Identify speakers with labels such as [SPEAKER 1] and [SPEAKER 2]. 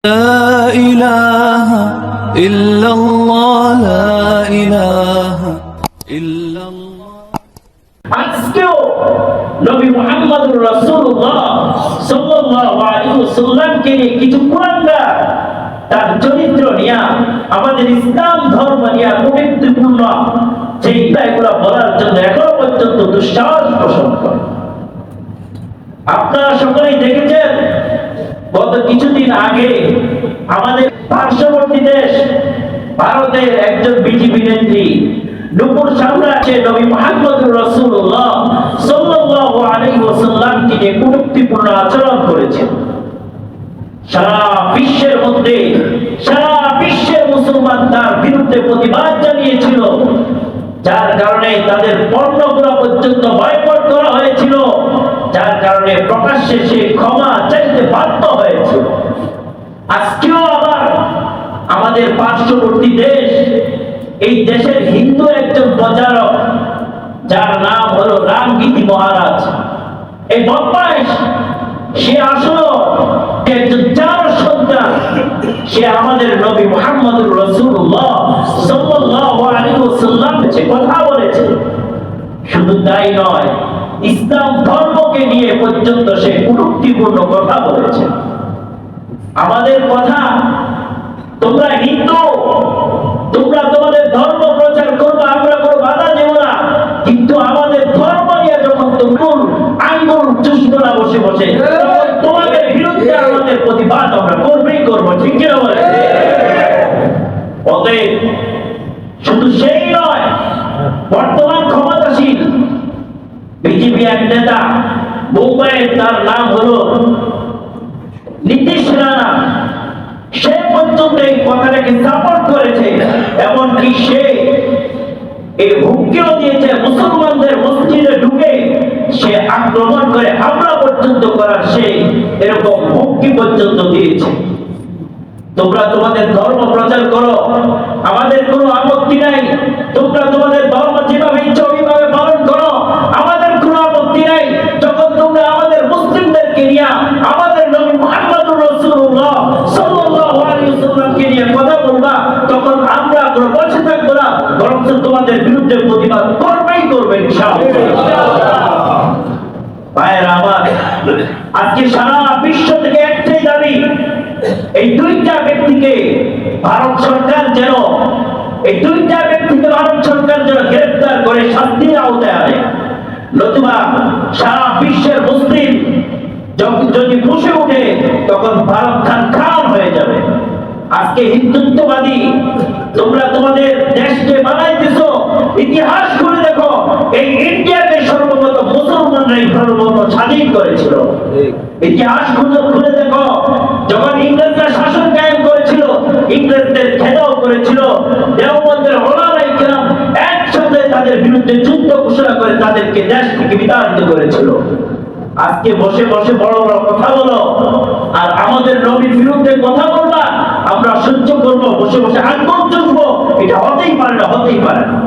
[SPEAKER 1] لا إله إلا الله لا إله إلا الله
[SPEAKER 2] আজকেও নবী মুহাম্মদুর রাসূলুল্লাহ সাল্লাল্লাহু আলাইহি ওয়াসাল্লামকে কিছু কুরআনগার তার চরিত্র নিয়ে আমাদের ইসলাম ধর্ম নিয়ে কটূক্তিপূর্ণ যে এগুলো বলার জন্য এখনো পর্যন্ত দুঃসাহস পোষণ করে। আপনারা সকলেই দেখেছেন গত কিছুদিন আগে আমাদের পার্শ্ববর্তী দেশ ভারতের একজন বিজেপি নেত্রী নূপুর সাম্রাজ্যে নবী মুহাম্মদুর রাসূলুল্লাহ সাল্লাল্লাহু আলাইহি ওয়াসাল্লামকে নিয়ে কটূক্তিপূর্ণ আচরণ করেছেন। সারা বিশ্বের মধ্যে সারা বিশ্বের মুসলমান তার বিরুদ্ধে প্রতিবাদ জানিয়েছিল, যার কারণে তাদের পণ্যগুলো পর্যন্ত বয়কট করা হয়েছিল, যার কারণে প্রকাশ্যে সে ক্ষমা চাইতে বাধ্য হয়েছিল। আজকেও আবার আমাদের পার্শ্ববর্তী দেশ, এই দেশের হিন্দু একজন প্রচারক যার নাম হলো রামগীতি মহারাজ, এই বদমাইশ, সে আসলে একজন চার সন্তান। সে আমাদের নবী মুহাম্মদুর রাসূলুল্লাহ সাল্লাল্লাহু আলাইহি ওয়াসাল্লাম কথা বলেছে। শুধু তাই নয়, ইসলাম ধর্মকে নিয়ে পর্যন্ত সে কটূক্তিপূর্ণ কথা বলেছে। আমাদের কথা, তোমরা হিন্দু, তোমরা তোমাদের ধর্ম প্রচার করবে, আমরা কোনো বাধা দেব না, কিন্তু আমাদের ধর্ম নিয়ে যখন তোমরা আঙ্গুল চুষবো না বসে বসে, তোমাদের বিরুদ্ধে আমাদের প্রতিবাদ আমরা করবেই করবো, ঠিক কিনা বলে? অতএব শুধু সেই নয়, বর্তমান ক্ষমতাশীল বিজেপি এক নেতা মুম্বাইয়ের, তার নাম হলো নীতিশ রানা, সে পর্যন্ত এই কথাটাকে সাপোর্ট করেছে। এমনকি সে এই হুমকিও দিয়েছে মুসলমানদের মসজিদে ঢুকে সে আক্রমণ করে হামলা পর্যন্ত করার সে এরকম হুমকি পর্যন্ত দিয়েছে। তোমরা তোমাদের ধর্ম প্রচার করো, আমাদের কোনো আপত্তি নাই, তোমরা তোমাদের ধর্ম যেভাবে ইচ্ছা ওইভাবে পালন করো, আমাদের কোনো আপত্তি নাই। যখন তোমরা আমাদের মুসলিমদেরকে নিয়ে, আমাদের নবী মুহাম্মদুর রাসূলুল্লাহ সাল্লাল্লাহু আলাইহি ওয়াসাল্লামকে নিয়ে কথা বলবা, তখন আমরা কোনো বসে থাকবো না, বরং তোমাদের বিরুদ্ধে প্রতিবাদ করবেই করবে ইনশাআল্লাহ। ভাইয়েরা আমার, আজকে সারা বিশ্ব থেকে একটাই দাবি, এই দুইটা ব্যক্তিকে ভারত সরকার যেন গ্রেফতার করে শাস্তির আওতায় আনে, নতুবা সারা বিশ্বের মুসলিম যদি ফুঁসে ওঠে তখন ভারত খান হয়ে যাবে। আজকে হিন্দুত্ববাদী তোমরা তোমাদের দেশকে বানাইতেছো, ইতিহাস খুলে দেখো, এই ইন্ডিয়াকে সর্বপ্রথম মুসলমানরাই সর্বপ্রথম স্বাধীন করেছিল। ইতিহাস খুলে দেখো, যখন ইংরেজরা শাসন কায়েম করেছিল, ইংরেজদের ঘেরাও করেছিল, দেওবন্দের ওলামায়ে কেরাম একসাথে তাদের বিরুদ্ধে যুদ্ধ ঘোষণা করে তাদেরকে দেশ থেকে বিতাড়িত করেছিল। আজকে বসে বসে বড় বড় কথা বলো আর আমাদের নবীর বিরুদ্ধে কথা বলবা, আমরা সহ্য করবো, বসে বসে আঙ্গুল চুষবো, এটা হতেই পারে না, হতেই পারে না।